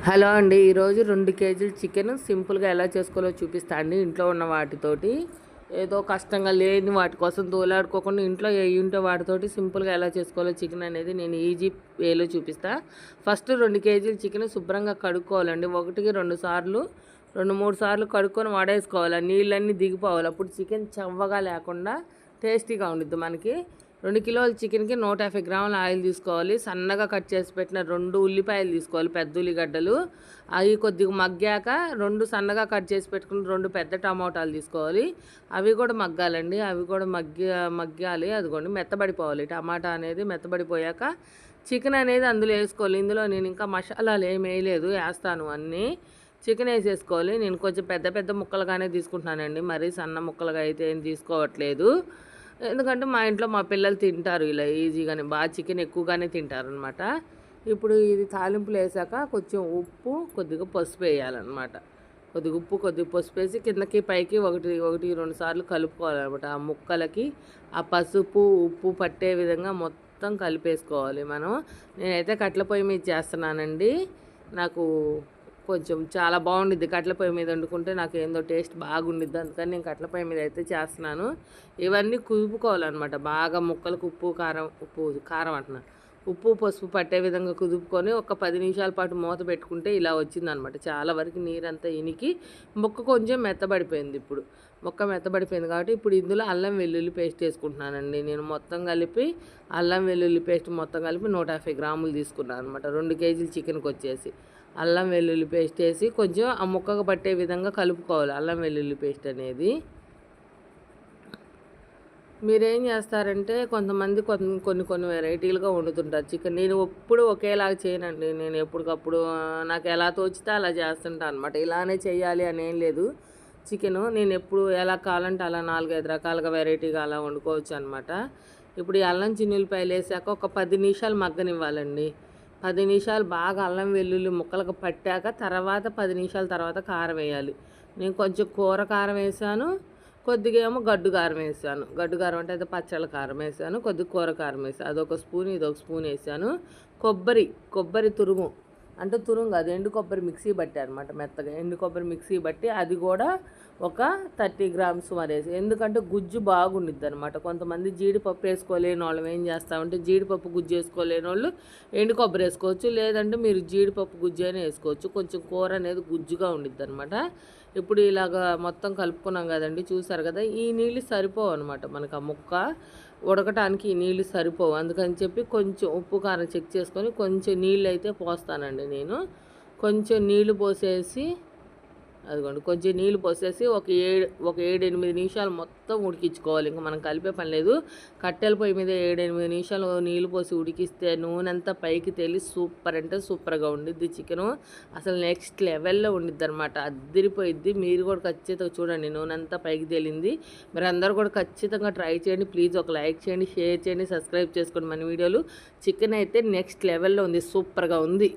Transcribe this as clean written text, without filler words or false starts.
Hello అండి. ఈరోజు 2 కేజీల చికెన్ సింపుల్గా ఎలా చేసుకోవాలో చూపిస్తా అండి. ఇంట్లో ఉన్న వాటితోటి ఏదో కష్టంగా లేని వాటి కోసం తోలాడుకోకుండా ఇంట్లో ఏ ఉంటే వాటితోటి సింపుల్గా ఎలా చేసుకోవాలో చికెన్ అనేది నేను ఈజీ వేలో చూపిస్తా. ఫస్ట్ 2 కేజీల చికెన్ శుభ్రంగా కడుక్కోవాలండి. 1కి 2 సార్లు 2-3 సార్లు కడుక్కొని వడేసుకోవాలి. నీళ్ళన్నీ దిగిపోవాలి. అప్పుడు చికెన్ చవ్వగా లేకుండా టేస్టీగా ఉండిద్ది మనకి. 2 కిలోల చికెన్కి 150 గ్రాముల ఆయిల్ తీసుకోవాలి. సన్నగా కట్ చేసి పెట్టిన 2 ఉల్లిపాయలు తీసుకోవాలి, పెద్ద ఉల్లిగడ్డలు. అవి కొద్దిగా మగ్గాక 2 సన్నగా కట్ చేసి పెట్టుకుని 2 పెద్ద టమోటాలు తీసుకోవాలి. అవి కూడా మగ్గాలండి. అవి కూడా మగ్గాలి. అదిగోండి మెత్తబడిపోవాలి. టమాటా అనేది మెత్తబడిపోయాక చికెన్ అనేది అందులో వేసుకోవాలి. ఇందులో నేను ఇంకా మసాలాలు ఏమి వేయలేదు, వేస్తాను అన్నీ. చికెన్ వేసేసుకోవాలి. నేను కొంచెం పెద్ద పెద్ద ముక్కలుగానే తీసుకుంటున్నానండి, మరీ సన్న ముక్కలుగా అయితే ఏం తీసుకోవట్లేదు. ఎందుకంటే మా ఇంట్లో మా పిల్లలు తింటారు ఇలా ఈజీగానే, బాగా చికెన్ ఎక్కువగానే తింటారనమాట. ఇప్పుడు ఇది తాలింపులు వేసాక కొంచెం ఉప్పు, కొద్దిగా పసుపు వేయాలన్నమాట. కొద్దిగా ఉప్పు, కొద్దిగా పసుపు వేసి కిందకి పైకి 1-2 సార్లు కలుపుకోవాలన్నమాట. ఆ ముక్కలకి ఆ పసుపు ఉప్పు పట్టే విధంగా మొత్తం కలిపేసుకోవాలి మనం. నేనైతే కట్టెల పొయ్యి మీద చేస్తున్నానండి. నాకు కొంచెం చాలా బాగుండిద్ది కట్టెల పొయ్యి మీద వండుకుంటే. నాకు ఏందో టేస్ట్ బాగుండిద్ది, అందుకని నేను కట్టెల పొయ్యి మీద అయితే చేస్తున్నాను. ఇవన్నీ కుదుపుకోవాలన్నమాట బాగా. ముక్కలకు ఉప్పు కారం అంటున్నాను, ఉప్పు పసుపు పట్టే విధంగా కుదుపుకొని ఒక 10 నిమిషాల పాటు మూత పెట్టుకుంటే ఇలా వచ్చిందనమాట. చాలా వరకు నీరంతా ఇనికి ముక్క కొంచెం మెత్తబడిపోయింది. ఇప్పుడు ముక్క మెత్తబడిపోయింది కాబట్టి ఇప్పుడు ఇందులో అల్లం వెల్లుల్లి పేస్ట్ వేసుకుంటున్నానండి. నేను మొత్తం కలిపి అల్లం వెల్లుల్లి పేస్ట్ మొత్తం కలిపి 150 గ్రాములు తీసుకున్నాను అనమాట. 2 కేజీల చికెన్కి వచ్చేసి అల్లం వెల్లుల్లి పేస్ట్ వేసి కొంచెం ఆ ముక్కకు పట్టే విధంగా కలుపుకోవాలి అల్లం వెల్లుల్లి పేస్ట్ అనేది. మీరేం చేస్తారంటే కొంతమంది కొన్ని వెరైటీలుగా వండుతుంటారు చికెన్. నేను ఎప్పుడు ఒకేలాగా చేయనండి. నేను ఎప్పటికప్పుడు నాకు ఎలా తోచితే అలా చేస్తుంటాను అనమాట. ఇలానే చేయాలి అని ఏం లేదు. చికెను నేను ఎప్పుడు ఎలా కావాలంటే అలా 4-5 రకాలుగా వెరైటీగా అలా వండుకోవచ్చు అనమాట. ఇప్పుడు ఈ అల్లం చిన్నులపాయలు వేసాక ఒక 10 నిమిషాలు మగ్గనివ్వాలండి. 10 నిమిషాలు బాగా అల్లం వెల్లుల్లి ముక్కలకు పట్టాక తర్వాత 10 నిమిషాల తర్వాత కారం వేయాలి. నేను కొంచెం కూర కారం వేసాను, కొద్దిగా ఏమో గడ్డు కారం వేసాను. గడ్డు కారం అంటే అయితే పచ్చళ్ళ కారం వేసాను, కొద్దిగా కూర కారం వేసాను. అదొక స్పూన్, ఇదొక స్పూన్ వేసాను. కొబ్బరి తురుము అంటే తురుము కాదు, ఎండు కొబ్బరి మిక్సీ బట్టి అనమాట. మెత్తగా ఎండు కొబ్బరి మిక్సీ బట్టి అది కూడా ఒక 30 గ్రామ్స్ మరేసి. ఎందుకంటే గుజ్జు బాగుండిద్ది అనమాట. కొంతమంది జీడిపప్పు వేసుకోలేని వాళ్ళు ఏం చేస్తామంటే జీడిపప్పు గుజ్జు వేసుకోలేని వాళ్ళు ఎండు కొబ్బరి వేసుకోవచ్చు, లేదంటే మీరు జీడిపప్పు గుజ్జు అయినా వేసుకోవచ్చు. కొంచెం కూర అనేది గుజ్జుగా ఉండిద్ది అనమాట. ఇప్పుడు ఇలాగ మొత్తం కలుపుకున్నాం కదండి, చూసారు కదా. ఈ నీళ్ళు సరిపోవు అనమాట మనకు, ఆ ముక్క ఉడకటానికి ఈ నీళ్ళు సరిపోవు. అందుకని చెప్పి కొంచెం ఉప్పు కారం చెక్ చేసుకొని కొంచెం నీళ్ళు అయితే పోస్తానండి నేను. కొంచెం నీళ్లు పోసేసి అదిగోండి కొంచెం నీళ్ళు పోసేసి ఒక 7-8 నిమిషాలు మొత్తం ఉడికించుకోవాలి. ఇంకా మనం కలిపే పని లేదు. కట్టెల పొయ్యి మీద 7-8 నిమిషాలు నీళ్ళు పోసి ఉడికిస్తే నూనె అంతా పైకి తేలి సూపర్ అంటే సూపర్గా ఉండిద్ది చికెను. అసలు నెక్స్ట్ లెవెల్లో ఉండిద్ది అనమాట. అద్దరిపోయిద్ది. మీరు కూడా ఖచ్చితంగా చూడండి, నూనె అంతా పైకి తేలింది. మీరు అందరూ కూడా ఖచ్చితంగా ట్రై చేయండి. ప్లీజ్ ఒక లైక్ చేయండి, షేర్ చేయండి, సబ్స్క్రైబ్ చేసుకోండి మన వీడియోలు. చికెన్ అయితే నెక్స్ట్ లెవెల్లో ఉంది, సూపర్గా ఉంది.